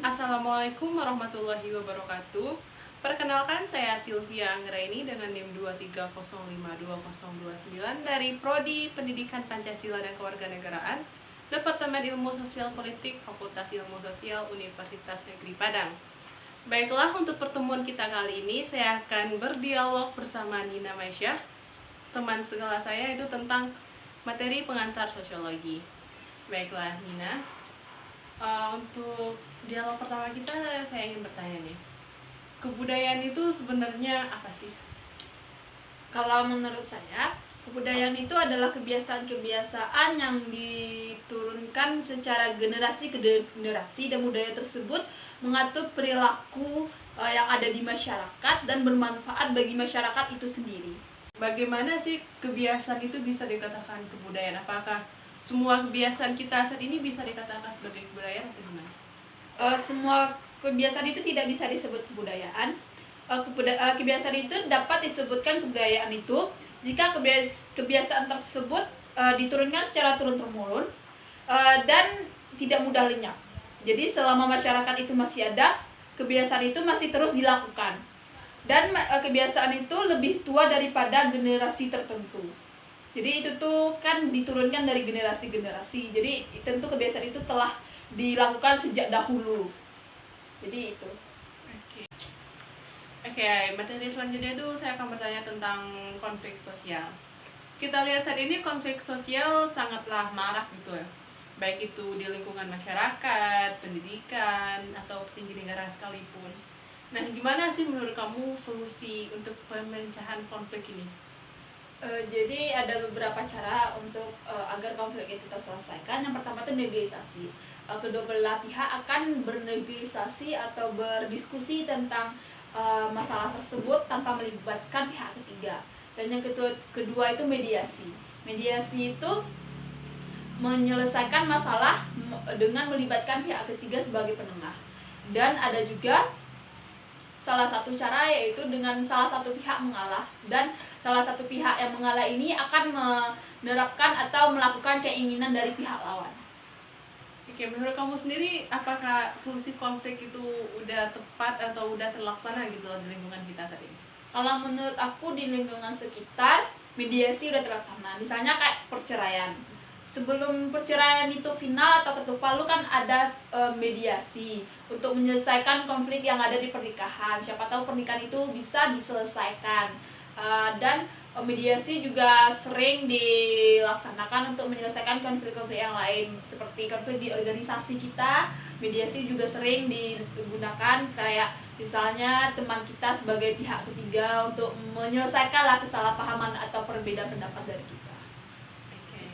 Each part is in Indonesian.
Assalamualaikum warahmatullahi wabarakatuh. Perkenalkan, saya Sylvia Anggraini dengan NIM 2305229 dari Prodi Pendidikan Pancasila dan Kewarganegaraan, Departemen Ilmu Sosial Politik, Fakultas Ilmu Sosial, Universitas Negeri Padang. Baiklah, untuk pertemuan kita kali ini saya akan berdialog bersama Nina Maisyah, teman sekelas saya, itu tentang materi pengantar sosiologi. Baiklah Nina, untuk dialog pertama kita saya ingin bertanya nih, kebudayaan itu sebenarnya apa sih? Kalau menurut saya, kebudayaan itu adalah kebiasaan-kebiasaan yang diturunkan secara generasi ke generasi, dan budaya tersebut mengatur perilaku yang ada di masyarakat dan bermanfaat bagi masyarakat itu sendiri. Bagaimana sih kebiasaan itu bisa dikatakan kebudayaan? Apakah semua kebiasaan kita saat ini bisa dikatakan sebagai kebudayaan atau gimana? Semua kebiasaan itu tidak bisa disebut kebudayaan. Kebiasaan itu dapat disebutkan kebudayaan itu jika kebiasaan tersebut diturunkan secara turun-temurun dan tidak mudah lenyap. Jadi selama masyarakat itu masih ada, kebiasaan itu masih terus dilakukan. Dan kebiasaan itu lebih tua daripada generasi tertentu. Jadi itu tuh kan diturunkan dari generasi-generasi. Jadi tentu kebiasaan itu telah dilakukan sejak dahulu. Jadi itu. Oke, materi selanjutnya itu saya akan bertanya tentang konflik sosial. Kita lihat saat ini konflik sosial sangatlah marak gitu ya, baik itu di lingkungan masyarakat, pendidikan, atau petinggi negara sekalipun. Nah, gimana sih menurut kamu solusi untuk pemecahan konflik ini? Jadi ada beberapa cara untuk agar konflik itu terselesaikan. Yang pertama itu negosiasi. Kedua belah pihak akan bernegosiasi atau berdiskusi tentang masalah tersebut tanpa melibatkan pihak ketiga. Dan yang kedua itu mediasi. Mediasi itu menyelesaikan masalah dengan melibatkan pihak ketiga sebagai penengah. Dan ada juga salah satu cara, yaitu dengan salah satu pihak mengalah, dan salah satu pihak yang mengalah ini akan menerapkan atau melakukan keinginan dari pihak lawan. Oke, menurut kamu sendiri apakah solusi konflik itu udah tepat atau udah terlaksana gitu di lingkungan kita saat ini? Kalau menurut aku di lingkungan sekitar, mediasi udah terlaksana. Misalnya kayak perceraian. Sebelum perceraian itu final atau ketuk palu kan ada mediasi untuk menyelesaikan konflik yang ada di pernikahan. Siapa tahu pernikahan itu bisa diselesaikan. Dan mediasi juga sering dilaksanakan untuk menyelesaikan konflik-konflik yang lain, seperti konflik di organisasi kita. Mediasi juga sering digunakan, kayak misalnya teman kita sebagai pihak ketiga untuk menyelesaikanlah kesalahpahaman atau perbedaan pendapat dari kita. Oke.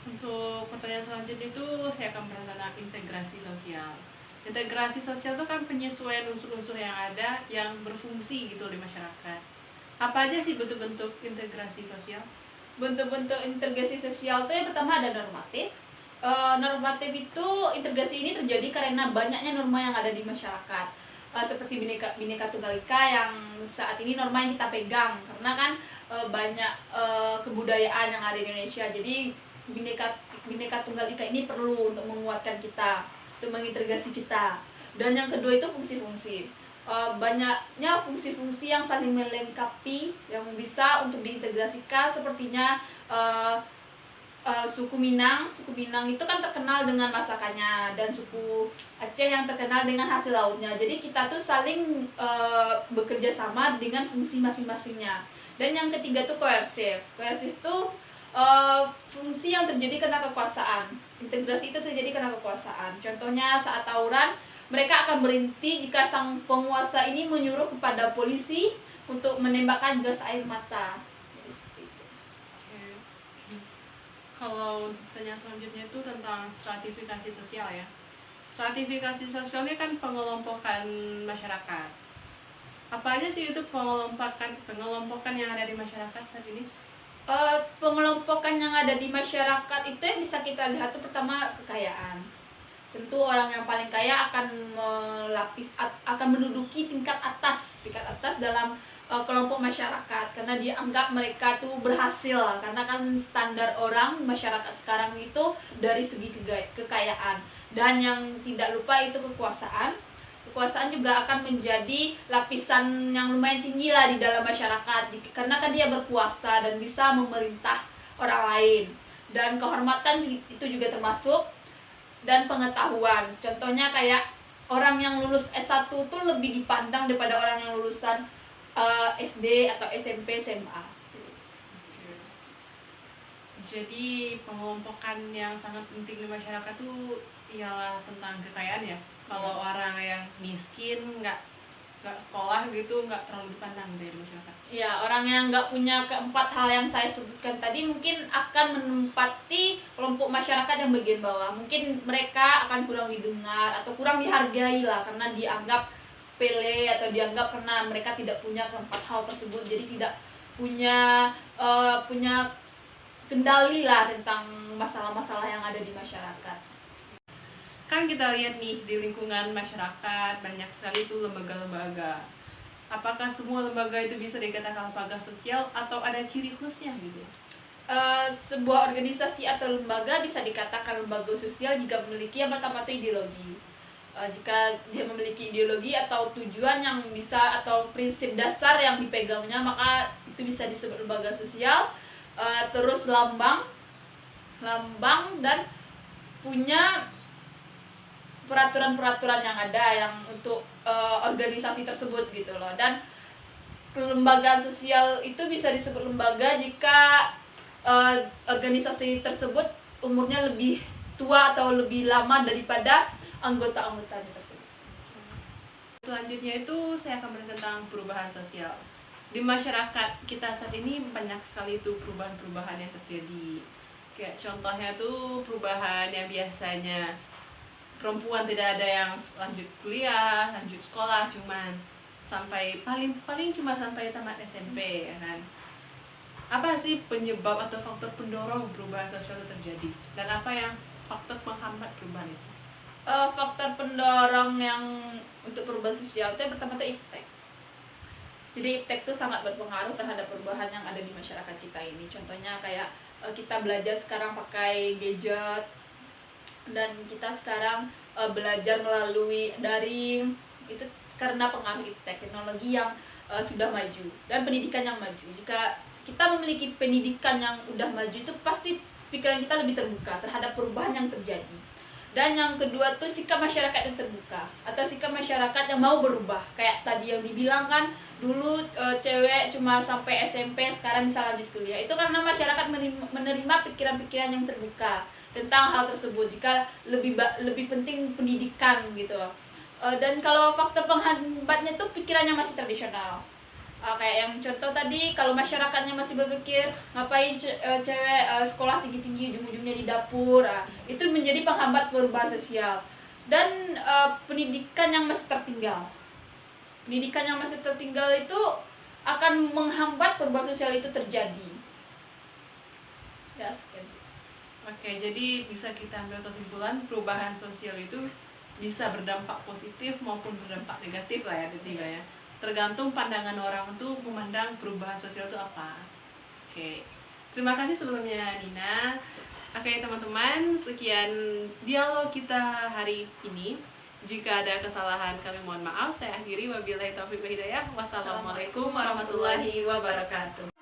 Untuk pertanyaan selanjutnya itu saya akan bertanya tentang integrasi sosial. Integrasi sosial itu kan penyesuaian unsur-unsur yang ada yang berfungsi gitu di masyarakat. Apa aja sih bentuk-bentuk integrasi sosial? Bentuk-bentuk integrasi sosial itu yang pertama ada normatif. Normatif itu, integrasi ini terjadi karena banyaknya norma yang ada di masyarakat. Seperti Bhinneka Tunggal Ika yang saat ini norma yang kita pegang, karena kan banyak kebudayaan yang ada di Indonesia. Jadi Bhinneka Tunggal Ika ini perlu untuk menguatkan kita, untuk mengintegrasi kita. Dan yang kedua itu fungsi-fungsi. Banyaknya fungsi-fungsi yang saling melengkapi yang bisa untuk diintegrasikan, sepertinya suku Minang itu kan terkenal dengan masakannya, dan suku Aceh yang terkenal dengan hasil lautnya. Jadi kita tuh saling bekerja sama dengan fungsi masing-masingnya. Dan yang ketiga tuh koersif. Koersif itu fungsi yang terjadi karena kekuasaan. Integrasi itu terjadi karena kekuasaan. Contohnya saat tawuran, mereka akan berhenti jika sang penguasa ini menyuruh kepada polisi untuk menembakkan gas air mata. Kalau pertanyaan selanjutnya itu tentang stratifikasi sosial ya. Stratifikasi sosial ini kan pengelompokan masyarakat. Apa aja sih itu pengelompokan yang ada di masyarakat saat ini? Pengelompokan yang ada di masyarakat itu yang bisa kita lihat tuh pertama kekayaan. Tentu orang yang paling kaya akan menduduki tingkat atas sertifikat atas dalam kelompok masyarakat, karena dianggap mereka tuh berhasil, karena kan standar orang masyarakat sekarang itu dari segi kekayaan, dan yang tidak lupa itu kekuasaan juga akan menjadi lapisan yang lumayan tinggi lah di dalam masyarakat, karena kan dia berkuasa dan bisa memerintah orang lain. Dan kehormatan itu juga termasuk, dan pengetahuan, contohnya kayak orang yang lulus S1 tuh lebih dipandang daripada orang yang lulusan SD atau SMP, SMA. Jadi pengelompokan yang sangat penting di masyarakat tuh ialah tentang kekayaan ya. Kalau orang yang miskin, nggak sekolah gitu, nggak terlalu dipandang dari masyarakat. Ya, orang yang nggak punya keempat hal yang saya sebutkan tadi mungkin akan menempati kelompok masyarakat yang bagian bawah. Mungkin mereka akan kurang didengar atau kurang dihargai lah, karena dianggap sepele atau dianggap karena mereka tidak punya keempat hal tersebut, jadi tidak punya kendali lah tentang masalah-masalah yang ada di masyarakat. Kan kita lihat nih di lingkungan masyarakat banyak sekali tuh lembaga-lembaga. Apakah semua lembaga itu bisa dikatakan lembaga sosial atau ada ciri khusnya gitu? Sebuah organisasi atau lembaga bisa dikatakan lembaga sosial jika memiliki yang pertama itu ideologi. Jika dia memiliki ideologi atau tujuan yang bisa atau prinsip dasar yang dipegangnya, maka itu bisa disebut lembaga sosial. Terus lambang dan punya peraturan-peraturan yang ada yang untuk organisasi tersebut gitu loh. Dan lembaga sosial itu bisa disebut lembaga jika organisasi tersebut umurnya lebih tua atau lebih lama daripada anggota-anggotanya tersebut. Selanjutnya itu saya akan bahas tentang perubahan sosial. Di masyarakat kita saat ini banyak sekali tuh perubahan-perubahan yang terjadi. Kayak contohnya tuh perubahan yang biasanya perempuan tidak ada yang lanjut kuliah, lanjut sekolah, cuman sampai paling cuma sampai tamat SMP ya kan. Apa sih penyebab atau faktor pendorong perubahan sosial itu terjadi? Dan apa yang faktor penghambat perubahan itu? Faktor pendorong yang untuk perubahan sosial itu yang pertama itu iptek. Jadi iptek itu sangat berpengaruh terhadap perubahan yang ada di masyarakat kita ini. Contohnya kayak kita belajar sekarang pakai gadget, dan kita sekarang belajar melalui daring, itu karena pengaruh iptek, teknologi yang sudah maju, dan pendidikan yang maju. Jika kita memiliki pendidikan yang udah maju, itu pasti pikiran kita lebih terbuka terhadap perubahan yang terjadi. Dan yang kedua tuh sikap masyarakat yang terbuka atau sikap masyarakat yang mau berubah. Kayak tadi yang dibilang kan, dulu cewek cuma sampai SMP, sekarang bisa lanjut kuliah. Itu karena masyarakat menerima pikiran-pikiran yang terbuka tentang hal tersebut, jika lebih penting pendidikan gitu. Dan kalau faktor penghambatnya tuh pikirannya masih tradisional. Kayak yang contoh tadi, kalau masyarakatnya masih berpikir ngapain cewek sekolah tinggi-tinggi ujung-ujungnya di dapur, itu menjadi penghambat perubahan sosial. Dan pendidikan yang masih tertinggal itu akan menghambat perubahan sosial itu terjadi. Ya, sekian sih. Oke, jadi bisa kita ambil kesimpulan perubahan sosial itu bisa berdampak positif maupun berdampak negatif lah ya, Tiba ya. Tergantung pandangan orang tuh memandang perubahan sosial itu apa. Oke, terima kasih sebelumnya Nina. Oke teman-teman, sekian dialog kita hari ini. Jika ada kesalahan kami mohon maaf. Saya akhiri, wabillahi taufiq wal hidayah. Wassalamualaikum warahmatullahi wabarakatuh.